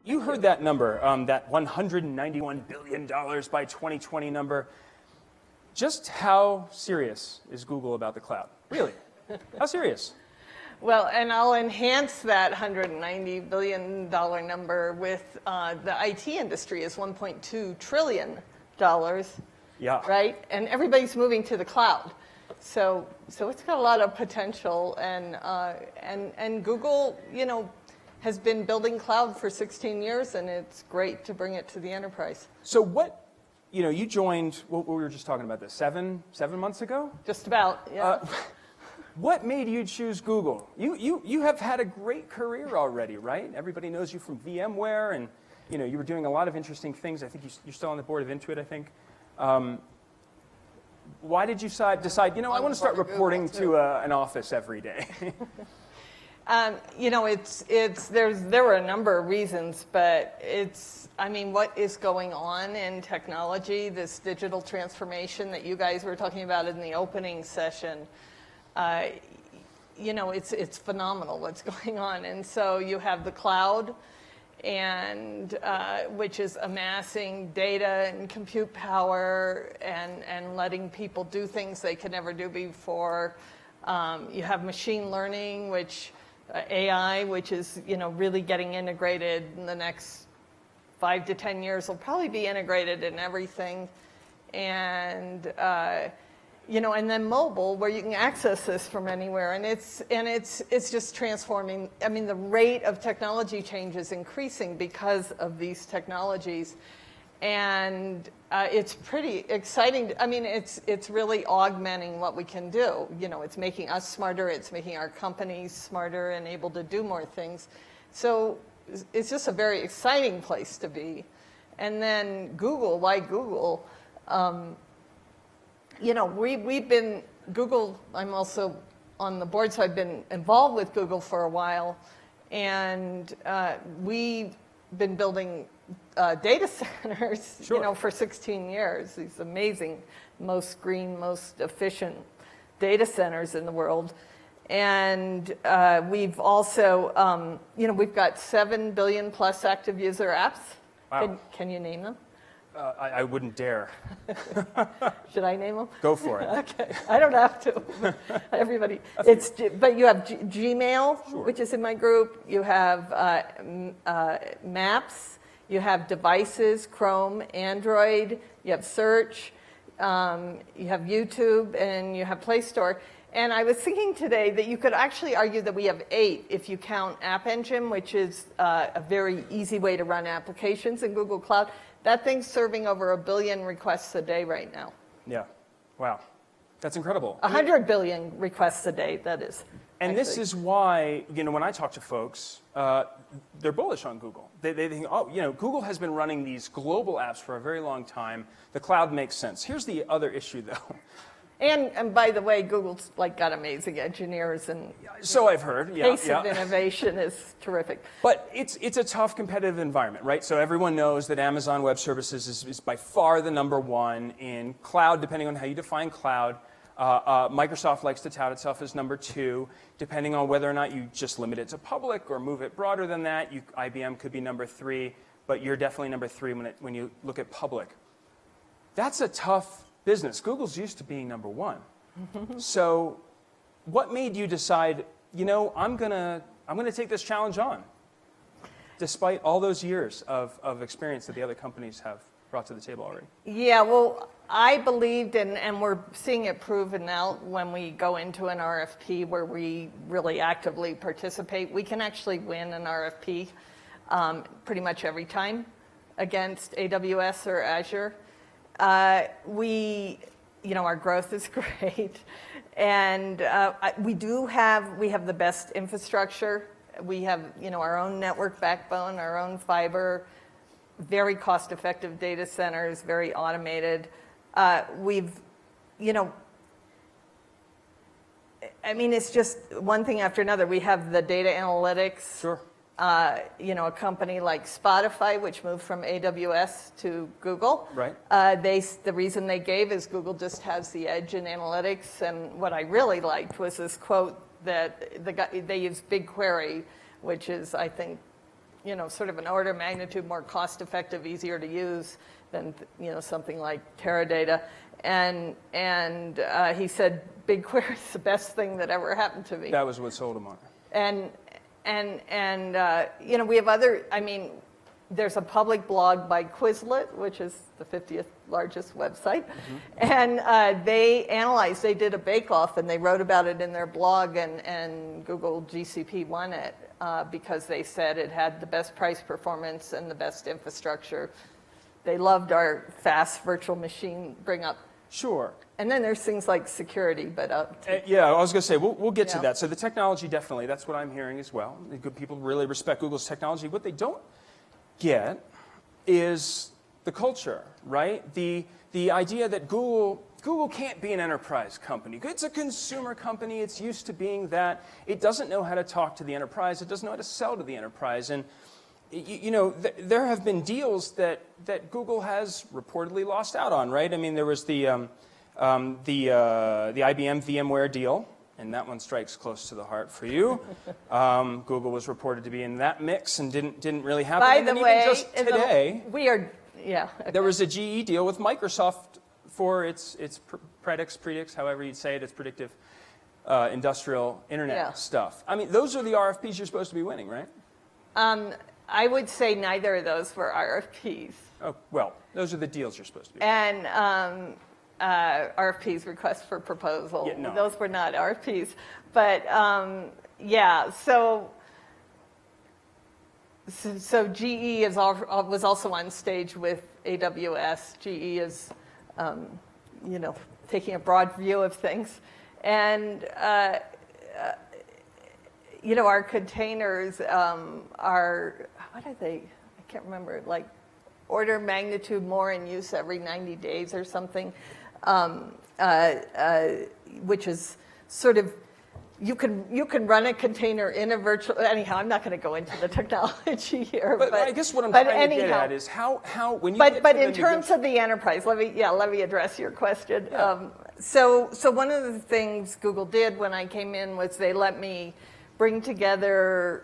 You heard that number, that $191 billion by 2020 number. Just how serious is Google about the cloud? Really? How serious? Well, and I'll enhance that $190 billion number with the IT industry is $1.2 trillion. Yeah. Right? And everybody's moving to the cloud. So it's got a lot of potential. And Google, has been building cloud for 16 years, and it's great to bring it to the enterprise. So what, you joined, what we were just talking about this, seven months ago? Just about, yeah. What made you choose Google? You have had a great career already, right? Everybody knows you from VMware, and you were doing a lot of interesting things. I think you're still on the board of Intuit, I think. Why did you decide, I want to start reporting to an office every day? There were a number of reasons, but what is going on in technology, this digital transformation that you guys were talking about in the opening session, it's phenomenal what's going on. And so you have the cloud, and which is amassing data and compute power and letting people do things they could never do before. You have machine learning, AI, which is really getting integrated in the next 5 to 10 years. Will probably be integrated in everything, and and then mobile, where you can access this from anywhere, and it's just transforming. The rate of technology change is increasing because of these technologies, and it's pretty exciting. It's really augmenting what we can do. It's making us smarter. It's making our companies smarter and able to do more things. So it's just a very exciting place to be. And then Google, why Google? We've been Google. I'm also on the board, so I've been involved with Google for a while, and we've been building data centers, sure. For 16 years. These amazing, most green, most efficient data centers in the world. And we've also, we've got 7 billion plus active user apps. Wow. Can you name them? I wouldn't dare. Should I name them? Go for it. Okay, I don't have to. Everybody, but you have Gmail, sure. Which is in my group. You have Maps. You have devices, Chrome, Android. You have Search. You have YouTube, and you have Play Store. And I was thinking today that you could actually argue that we have 8 if you count App Engine, which is a very easy way to run applications in Google Cloud. That thing's serving over 1 billion requests a day right now. Yeah. Wow. That's incredible. 100 billion requests a day, that is. And actually. This is why, when I talk to folks, they're bullish on Google. They think, Google has been running these global apps for a very long time. The cloud makes sense. Here's the other issue, though. And by the way, Google's got amazing engineers, and so I've heard. Yeah, pace of innovation is terrific. But it's a tough competitive environment, right? So everyone knows that Amazon Web Services is by far the #1 in cloud, depending on how you define cloud. Microsoft likes to tout itself as #2, depending on whether or not you just limit it to public or move it broader than that. IBM could be #3, but you're definitely #3 when you look at public. That's a tough business. Google's used to being #1. So what made you decide, I'm gonna take this challenge on, despite all those years of experience that the other companies have brought to the table already? Yeah, well, I believed, and we're seeing it proven out when we go into an RFP where we really actively participate. We can actually win an RFP pretty much every time against AWS or Azure. Our growth is great, and we have the best infrastructure. We have, our own network backbone, our own fiber, very cost-effective data centers, very automated. It's just one thing after another. We have the data analytics. Sure. A company like Spotify, which moved from AWS to Google. Right. The reason they gave is Google just has the edge in analytics. And what I really liked was this quote that they use BigQuery, which is, I think, sort of an order of magnitude more cost-effective, easier to use than something like Teradata. And he said BigQuery is the best thing that ever happened to me. That was what sold him on it. And we have other. I mean, there's a public blog by Quizlet, which is the 50th largest website, and they did a bake-off, and they wrote about it in their blog, and Google GCP won it because they said it had the best price performance and the best infrastructure. They loved our fast virtual machine bring up. Sure. And then there's things like security, but yeah, I was going to say, we'll get to Yeah. that. So the technology, definitely, that's what I'm hearing as well. The good people really respect Google's technology. What they don't get is the culture, right? The idea that Google can't be an enterprise company. It's a consumer company. It's used to being that. It doesn't know how to talk to the enterprise. It doesn't know how to sell to the enterprise. And there have been deals that Google has reportedly lost out on, right? I mean, there was the IBM VMware deal, and that one strikes close to the heart for you. Google was reported to be in that mix and didn't really happen. by And the then way, even just today, okay. there was a GE deal with Microsoft for its predicts, however you'd say it, its predictive industrial internet stuff. I mean, those are the RFPs you're supposed to be winning, right? I would say neither of those were RFPs. Oh, well, those are the deals you're supposed to be And winning. RFPs, request for proposal. Yeah, no. Those were not RFPs. But so GE was also on stage with AWS. GE is, taking a broad view of things. And, our containers are, what are they? I can't remember, like order of magnitude more in use every 90 days or something, which is sort of, you can run a container in a virtual, anyhow, I'm not going to go into the technology here. But I guess what I'm trying to get at is how when you get But to in terms of the enterprise, let me address your question. Yeah. So one of the things Google did when I came in was they let me bring together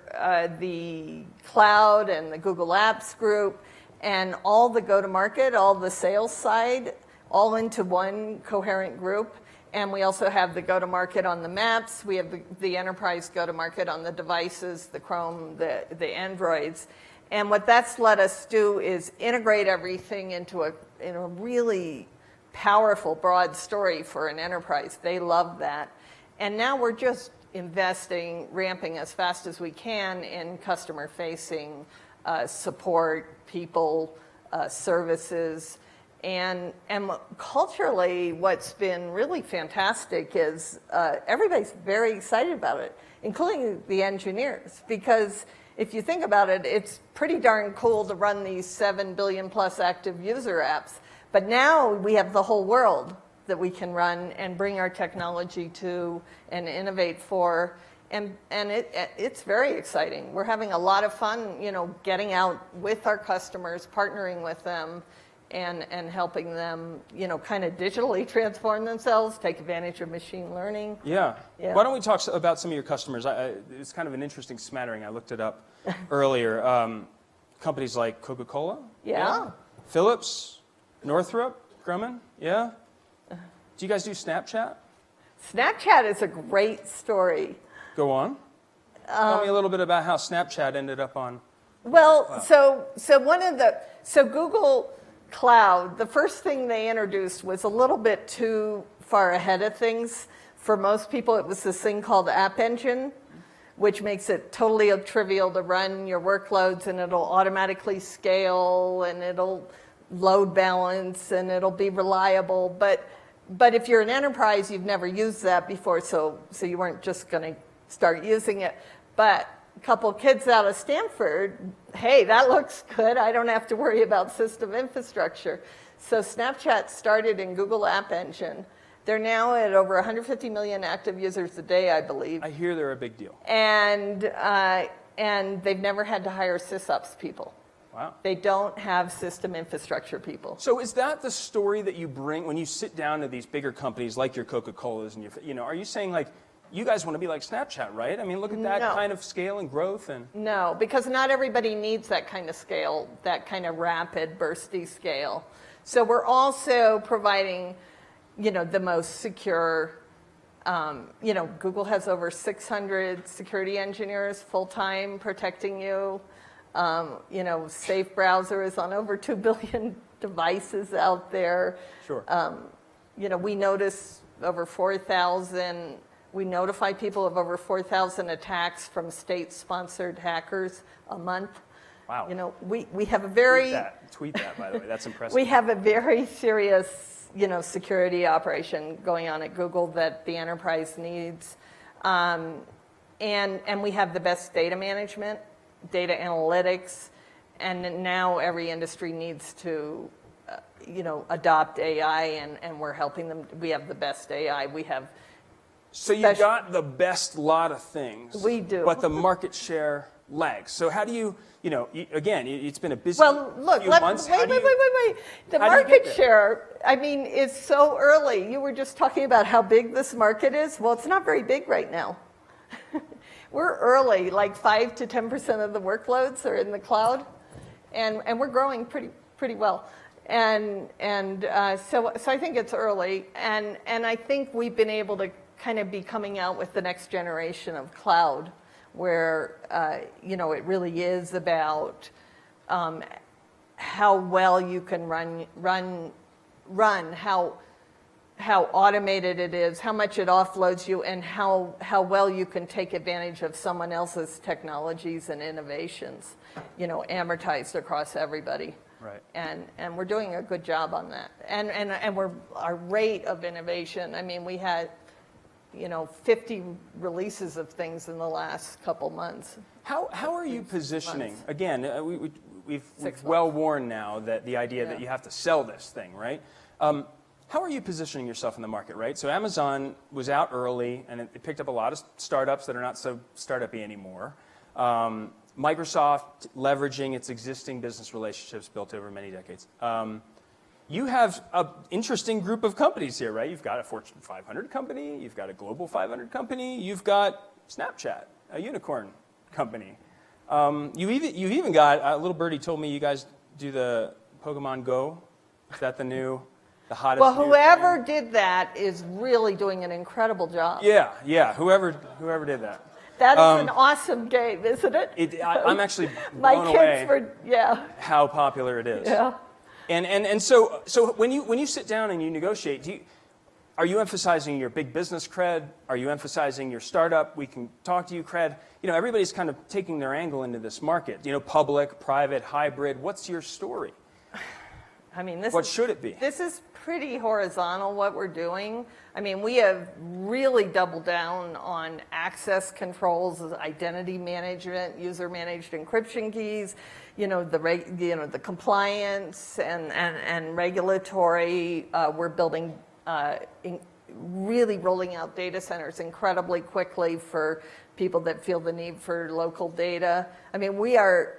the cloud and the Google Apps group and all the go-to-market, all the sales side, all into one coherent group. And we also have the go-to-market on the maps. We have the enterprise go-to-market on the devices, the Chrome, the Androids. And what that's let us do is integrate everything into a really powerful, broad story for an enterprise. They love that. And now we're just investing, ramping as fast as we can in customer-facing support, people, services. And culturally, what's been really fantastic is everybody's very excited about it, including the engineers, because if you think about it, it's pretty darn cool to run these 7 billion plus active user apps. But now we have the whole world that we can run and bring our technology to and innovate for. And it's very exciting. We're having a lot of fun, getting out with our customers, partnering with them, and helping them, kind of digitally transform themselves, take advantage of machine learning. Yeah. Why don't we talk about some of your customers? It's kind of an interesting smattering. I looked it up earlier. Companies like Coca-Cola? Yeah. Philips? Northrop Grumman? Yeah. Do you guys do Snapchat? Snapchat is a great story. Go on. Tell me a little bit about how Snapchat ended up on. Well, Wow. so Google Cloud, the first thing they introduced was a little bit too far ahead of things. For most people, it was this thing called App Engine, which makes it totally trivial to run your workloads, and it'll automatically scale, and it'll load balance, and it'll be reliable. But if you're an enterprise, you've never used that before, so you weren't just going to start using it. But a couple kids out of Stanford, hey, that looks good. I don't have to worry about system infrastructure. So Snapchat started in Google App Engine. They're now at over 150 million active users a day, I believe. I hear they're a big deal. And they've never had to hire sysops people. Wow. They don't have system infrastructure people. So is that the story that you bring when you sit down to these bigger companies like your Coca-Colas and are you saying like, you guys want to be like Snapchat, right? I mean, look at that No. kind of scale and growth. And No, because not everybody needs that kind of scale, that kind of rapid, bursty scale. So we're also providing, the most secure. Google has over 600 security engineers full-time protecting you. Safe Browser is on over 2 billion devices out there. sure. We notice over 4,000. We notify people of over 4,000 attacks from state-sponsored hackers a month. Wow. We have a very Tweet that, by the way. That's impressive. we have a very serious, security operation going on at Google that the enterprise needs, and we have the best data management, data analytics, and now every industry needs to, adopt AI, and we're helping them. We have the best AI. We have. So you got the best lot of things. We do. But the market share lags. So how do you, again, it's been a busy Well, look, few months. wait. The how do you get market there? share, is so early. You were just talking about how big this market is. Well, it's not very big right now. We're early, like 5 to 10% of the workloads are in the cloud, and we're growing pretty well. So I think it's early, and I think we've been able to kind of be coming out with the next generation of cloud, where it really is about how well you can run, how automated it is, how much it offloads you, and how well you can take advantage of someone else's technologies and innovations, amortized across everybody. Right. And we're doing a good job on that. And our rate of innovation, we had 50 releases of things in the last couple months. How are you positioning? months. Again, we've 6 months. well worn now that the idea that Yeah. you have to sell this thing, right? How are you positioning yourself in the market, right? So Amazon was out early, and it picked up a lot of startups that are not so startup-y anymore. Microsoft leveraging its existing business relationships built over many decades. You have an interesting group of companies here, right? You've got a Fortune 500 company, you've got a Global 500 company, you've got Snapchat, a unicorn company. You even got, a little birdie told me you guys do the Pokemon Go. Is that the hottest? Well, new whoever thing? did that is really doing an incredible job. Yeah, whoever did that. That is an awesome game, isn't it? I'm actually My blown kids away were, how popular it is. yeah. And so when you sit down and you negotiate, are you emphasizing your big business cred? Are you emphasizing your startup? We can talk to you cred. Everybody's kind of taking their angle into this market. Public, private, hybrid. What's your story? What should it be? This is pretty horizontal, what we're doing. We have really doubled down on access controls, identity management, user-managed encryption keys, the compliance and regulatory. We're building, really rolling out data centers incredibly quickly for people that feel the need for local data. We are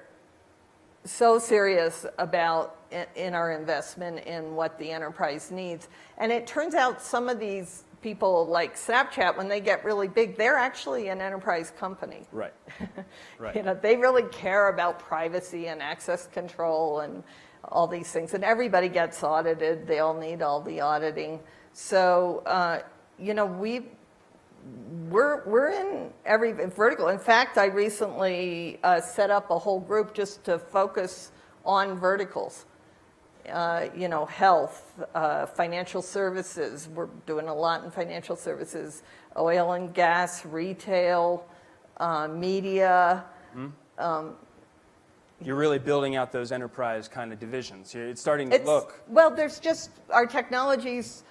so serious about in our investment in what the enterprise needs. And it turns out some of these people like Snapchat, when they get really big, they're actually an enterprise company. Right. Right. They really care about privacy and access control and all these things. And everybody gets audited. They all need all the auditing. So, we're in every vertical. In fact, I recently set up a whole group just to focus on verticals. Health, financial services. We're doing a lot in financial services, oil and gas, retail, media. You're really building out those enterprise kind of divisions. It's starting to look. Well, our technologies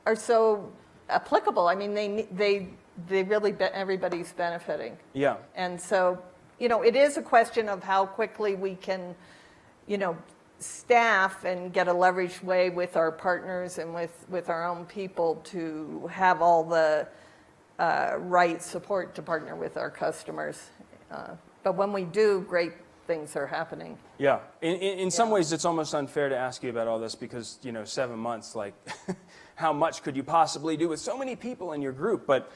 are so applicable. They really, everybody's benefiting. Yeah. And so, it is a question of how quickly we can, staff and get a leveraged way with our partners and with our own people to have all the right support to partner with our customers. But when we do, great things are happening. Yeah. In some ways, it's almost unfair to ask you about all this because, 7 months, how much could you possibly do with so many people in your group. But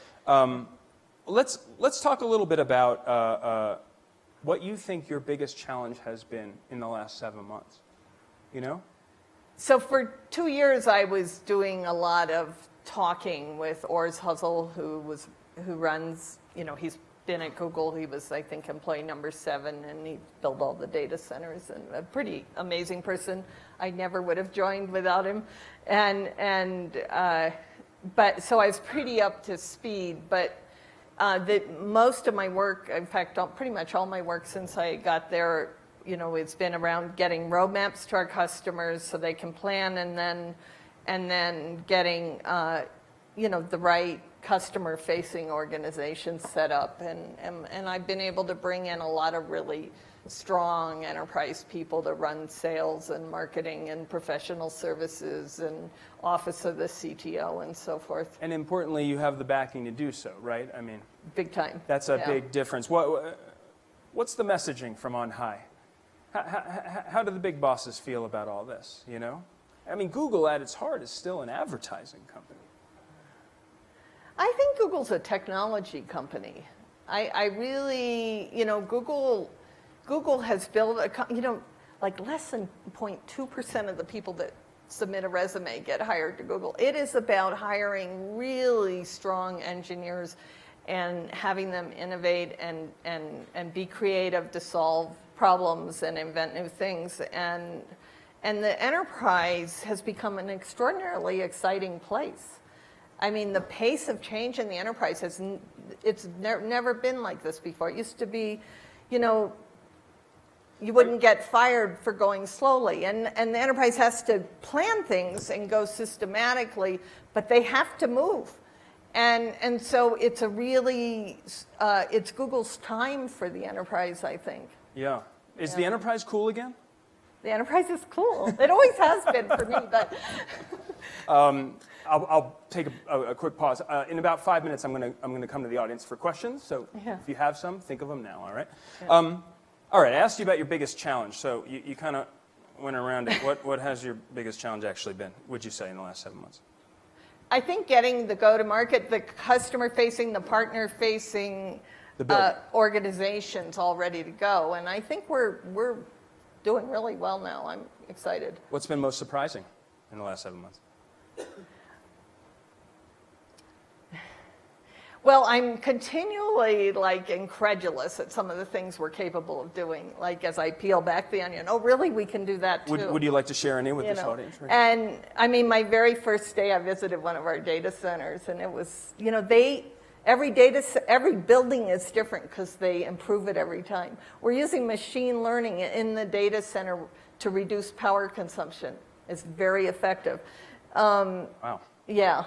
let's talk a little bit about what you think your biggest challenge has been in the last 7 months. You know? So for 2 years, I was doing a lot of talking with Urs Huszel, who runs, he's been at Google. He was, I think, employee number 7, and he built all the data centers, and a pretty amazing person. I never would have joined without him. But so I was pretty up to speed, but most of my work, in fact, pretty much all my work since I got there, it's been around getting roadmaps to our customers so they can plan, and then getting, the right customer-facing organizations set up. And I've been able to bring in a lot of really strong enterprise people to run sales and marketing and professional services and office of the CTO and so forth. And importantly, you have the backing to do so, right? I mean, big time. That's a big difference. What's the messaging from on high? How do the big bosses feel about all this, I mean, Google at its heart is still an advertising company. I think Google's a technology company. I really, Google has built like less than 0.2% of the people that submit a resume get hired to Google. It is about hiring really strong engineers and having them innovate and be creative to solve problems and invent new things. And the enterprise has become an extraordinarily exciting place. I mean, the pace of change in the enterprise it's never been like this before. It used to be, you wouldn't get fired for going slowly. And the enterprise has to plan things and go systematically, but they have to move. And so it's it's Google's time for the enterprise, I think. Yeah. Is the enterprise cool again? The enterprise is cool. It always has been for me, but... I'll take a quick pause. In about 5 minutes, I'm going to come to the audience for questions. So if you have some, think of them now, all right? Yeah. All right, I asked you about your biggest challenge. So you kind of went around it. What has your biggest challenge actually been, would you say, in the last 7 months? I think getting the go-to-market, the customer-facing, the partner-facing organizations all ready to go. And I think we're doing really well now. I'm excited. What's been most surprising in the last 7 months? Well, I'm continually incredulous at some of the things we're capable of doing. Like as I peel back the onion, oh, really? We can do that too. Would you like to share any with this audience? Right? And I mean, my very first day, I visited one of our data centers, and it was, every building is different because they improve it every time. We're using machine learning in the data center to reduce power consumption. It's very effective. Wow. Yeah.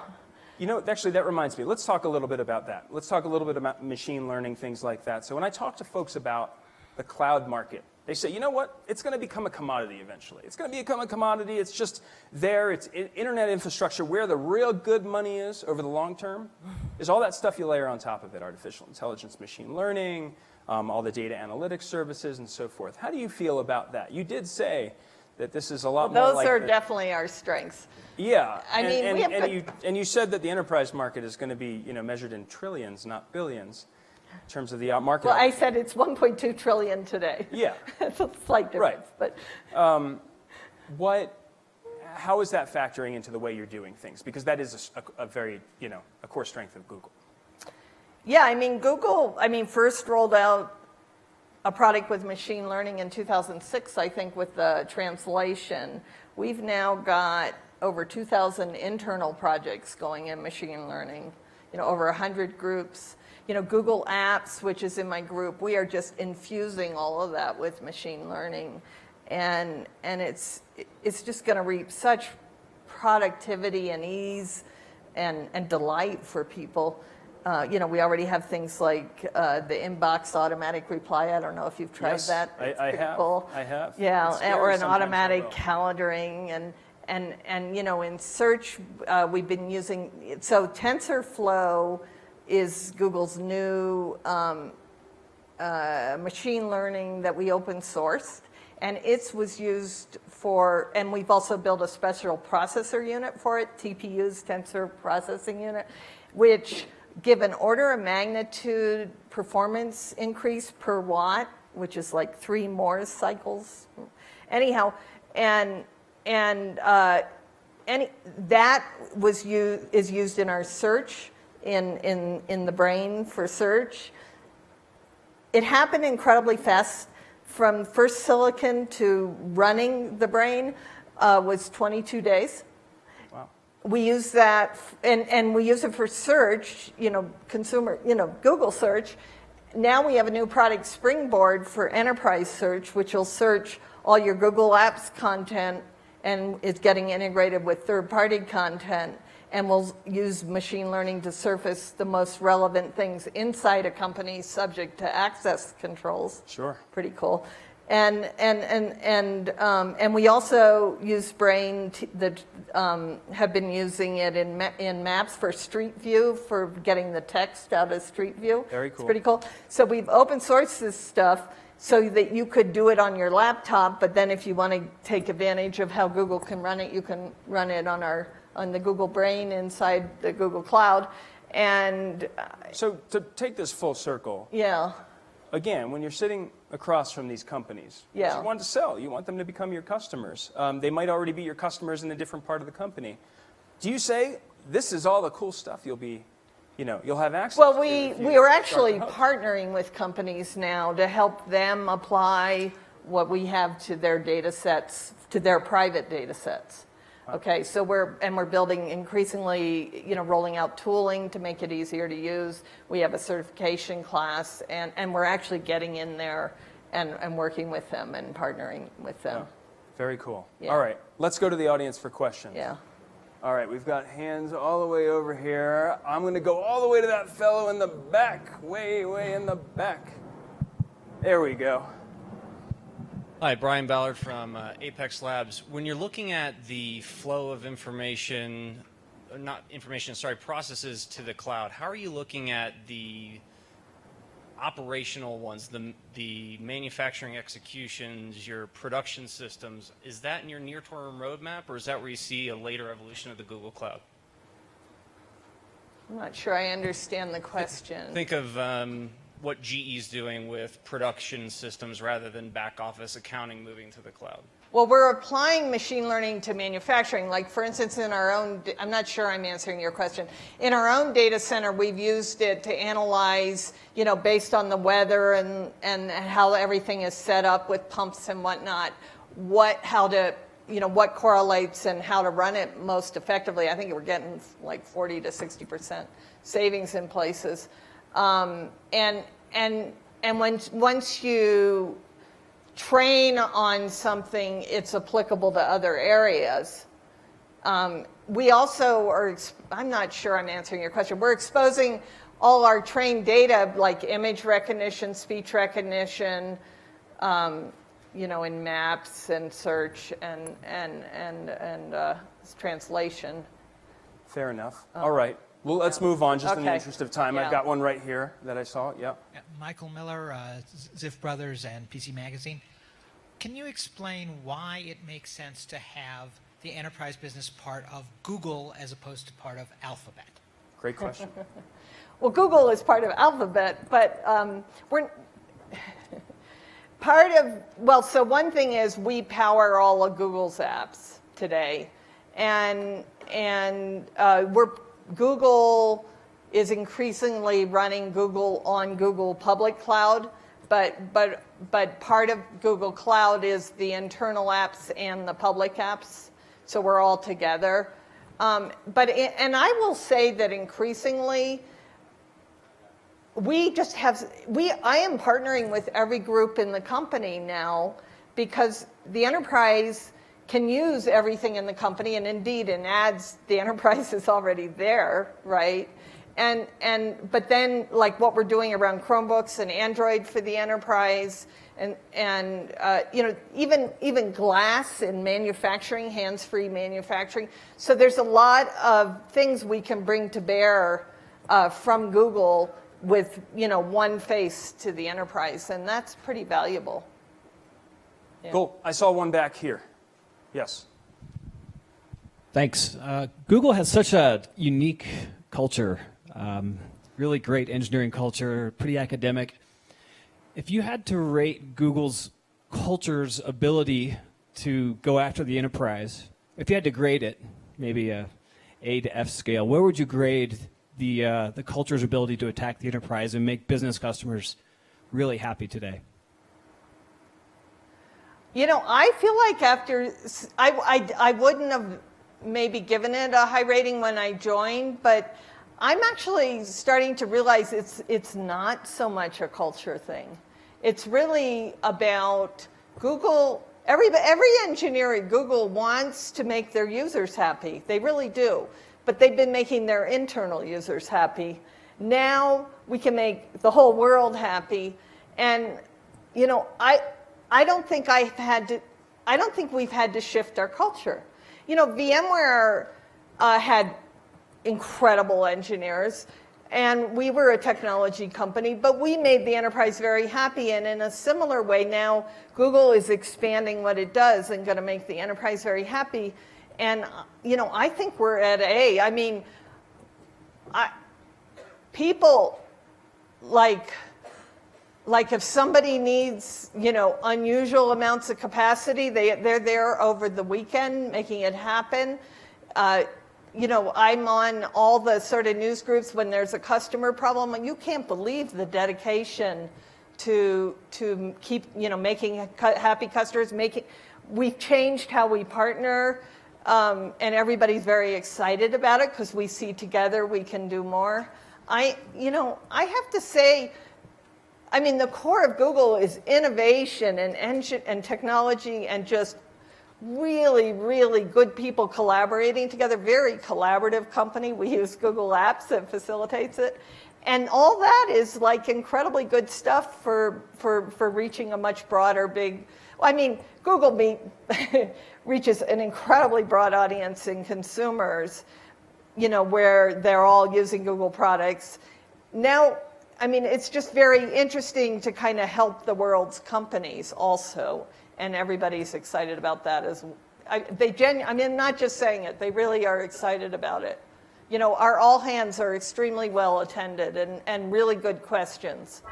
Actually, that reminds me. Let's talk a little bit about that. Let's talk a little bit about machine learning, things like that. So when I talk to folks about the cloud market, they say, you know what? It's going to become a commodity eventually. It's going to become a commodity. It's just there. It's internet infrastructure. Where the real good money is over the long term is all that stuff you layer on top of it, artificial intelligence, machine learning, all the data analytics services, and so forth. How do you feel about that? You did say that this is a lot more like... Those are definitely our strengths. Yeah, and you said that the enterprise market is going to be measured in trillions, not billions, in terms of the market. Well, I said it's 1.2 trillion today. Yeah, it's a slight difference, right. But how is that factoring into the way you're doing things? Because that is a very a core strength of Google. Yeah, I mean Google. First rolled out a product with machine learning in 2006, I think, with the translation. We've now got over 2,000 internal projects going in machine learning, over 100 groups. Google Apps, which is in my group, we are just infusing all of that with machine learning. And it's just going to reap such productivity and ease and delight for people. We already have things like the inbox automatic reply. I don't know if you've tried that. I have. Cool. I have. Yeah, or an automatic calendaring. And in search, we've been using, so TensorFlow is Google's new machine learning that we open sourced. and it was used for, and we've also built a special processor unit for it, TPUs, Tensor Processing Unit, which give an order of magnitude performance increase per watt, which is like 3 Moore's cycles. Anyhow, and that is used in our search, in the brain for search. It happened incredibly fast. From first silicon to running the brain was 22 days. Wow. We use that, and we use it for search, consumer, Google search. Now we have a new product, Springboard, for enterprise search, which will search all your Google Apps content, and it's getting integrated with third-party content, and we'll use machine learning to surface the most relevant things inside a company subject to access controls. Sure. Pretty cool. And we also use Brain have been using it in maps for Street View, for getting the text out of Street View. Very cool. It's pretty cool. So we've open sourced this stuff so that you could do it on your laptop, but then if you want to take advantage of how Google can run it, you can run it on the Google Brain inside the Google Cloud. And so to take this full circle, yeah. Again, when you're sitting across from these companies, Yeah. you want to sell, you want them to become your customers. They might already be your customers in a different part of the company. Do you say, this is all the cool stuff you'll have access to? Well, we are actually partnering with companies now to help them apply what we have to their data sets, to their private data sets. Okay, so we're building increasingly, rolling out tooling to make it easier to use. We have a certification class, and we're actually getting in there and working with them and partnering with them. Yeah. Very cool. Yeah. All right, let's go to the audience for questions. Yeah. All right, we've got hands all the way over here. I'm going to go all the way to that fellow in the back, way, way in the back. There we go. Hi, Brian Ballard from Apex Labs. When you're looking at the flow of processes to the cloud, how are you looking at the operational ones, the manufacturing executions, your production systems? Is that in your near-term roadmap, or is that where you see a later evolution of the Google Cloud? I'm not sure I understand the question. Think of what GE's doing with production systems rather than back office accounting moving to the cloud. Well, we're applying machine learning to manufacturing. Like, for instance, in our own, I'm not sure I'm answering your question. In our own data center, we've used it to analyze, based on the weather and how everything is set up with pumps and whatnot, what correlates and how to run it most effectively. I think we're getting like 40 to 60% savings in places. And once you train on something, it's applicable to other areas. We also are, I'm not sure I'm answering your question. We're exposing all our trained data, like image recognition, speech recognition, in maps and search and translation. Fair enough. All right. Well, let's move on, just in the Okay. interest of time. Yeah. I've got one right here that I saw. Yeah. Michael Miller, Ziff Brothers and PC Magazine. Can you explain why it makes sense to have the enterprise business part of Google as opposed to part of Alphabet? Great question. Well, Google is part of Alphabet, but we're so one thing is we power all of Google's apps today, and Google is increasingly running Google on Google Public Cloud, but part of Google Cloud is the internal apps and the public apps, so we're all together. And I will say that increasingly, I am partnering with every group in the company now, because the enterprise can use everything in the company, and indeed in ads, the enterprise is already there, right? But then, like what we're doing around Chromebooks and Android for the enterprise, and even glass in manufacturing, hands-free manufacturing. So there's a lot of things we can bring to bear from Google with one face to the enterprise, and that's pretty valuable. Yeah. Cool. I saw one back here. Yes. Thanks. Google has such a unique culture, really great engineering culture, pretty academic. If you had to rate Google's culture's ability to go after the enterprise, if you had to grade it, maybe a A to F scale, where would you grade the culture's ability to attack the enterprise and make business customers really happy today? You know, I feel like I wouldn't have maybe given it a high rating when I joined, but I'm actually starting to realize it's not so much a culture thing. It's really about Google. Every engineer at Google wants to make their users happy. They really do. But they've been making their internal users happy. Now we can make the whole world happy. And, you know, I don't think we've had to shift our culture. You know, VMware had incredible engineers, and we were a technology company, but we made the enterprise very happy. And in a similar way, now Google is expanding what it does and going to make the enterprise very happy. And, you know, I think we're at A. I mean, people like if somebody needs, you know, unusual amounts of capacity, they're there over the weekend making it happen. You know, I'm on all the sort of news groups when there's a customer problem. You can't believe the dedication to keep, you know, making happy customers. We've changed how we partner, and everybody's very excited about it because we see together we can do more. I have to say, I mean, the core of Google is innovation and technology and just really, really good people collaborating together. Very collaborative company. We use Google Apps that facilitates it. And all that is like incredibly good stuff for reaching a much broader, I mean, Google Meet reaches an incredibly broad audience in consumers, you know, where they're all using Google products. Now, I mean, it's just very interesting to kind of help the world's companies also, and everybody's excited about that I'm not just saying it, they really are excited about it. You know, our all hands are extremely well attended and really good questions.